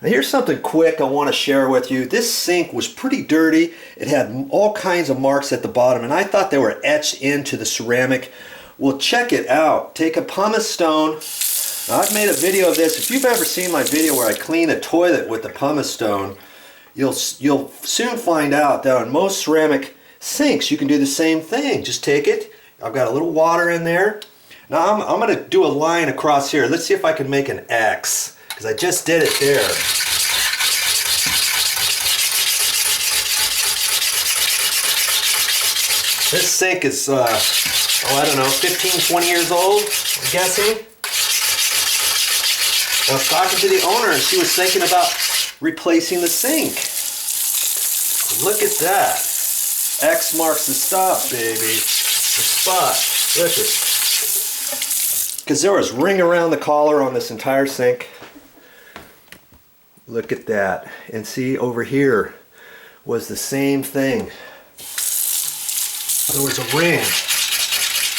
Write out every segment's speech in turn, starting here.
Now here's something quick I want to share with you. This sink was pretty dirty. It had all kinds of marks at the bottom, and I thought they were etched into the ceramic. Well, check it out. Take a pumice stone. Now, I've made a video of this. If you've ever seen my video where I clean a toilet with the pumice stone, you'll soon find out that on most ceramic sinks you can do the same thing. Just take it. I've got a little water in there. Now I'm going to do a line across here. Let's see if I can make an X, because I just did it there. This sink is, I don't know, 15, 20 years old, I'm guessing. I was talking to the owner and she was thinking about replacing the sink. Look at that. X marks the stop, baby. The spot. Look at it. Because there was ring around the collar on this entire sink. Look at that. And see, over here was the same thing. There was a ring.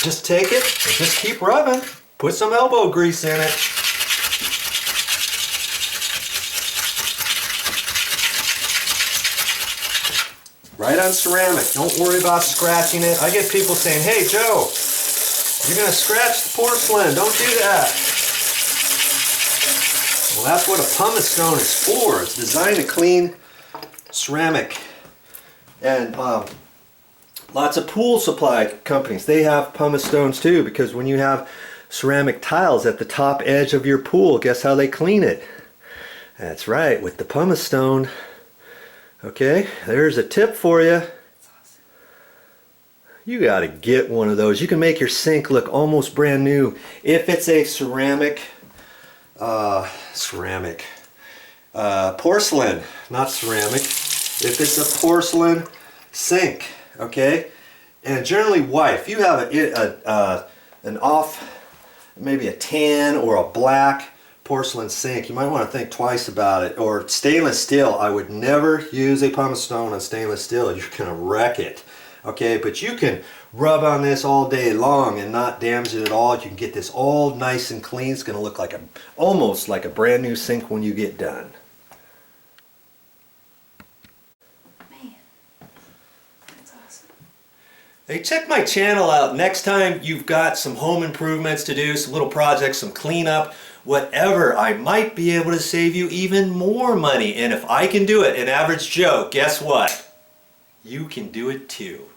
Just take it and just keep rubbing. Put some elbow grease in it. Right on ceramic. Don't worry about scratching it. I get people saying, "Hey Joe, you're going to scratch the porcelain. Don't do that." Well, that's what a pumice stone is for. It's designed to clean ceramic. And lots of pool supply companies, they have pumice stones too, because when you have ceramic tiles at the top edge of your pool, guess how they clean it? That's right, with the pumice stone. Okay, there's a tip for you. You got to get one of those. You can make your sink look almost brand new if it's a porcelain, not ceramic. If it's a porcelain sink, okay, and generally white. If you have an off, maybe a tan or a black porcelain sink, you might want to think twice about it. Or stainless steel, I would never use a pumice stone on stainless steel. You're gonna wreck it. Okay, but you can rub on this all day long and not damage it at all. You can get this all nice and clean. It's gonna look like almost like a brand new sink when you get done. Man, that's awesome. Hey, check my channel out. Next time you've got some home improvements to do, some little projects, some cleanup, whatever, I might be able to save you even more money. And if I can do it, an average Joe, guess what? You can do it too.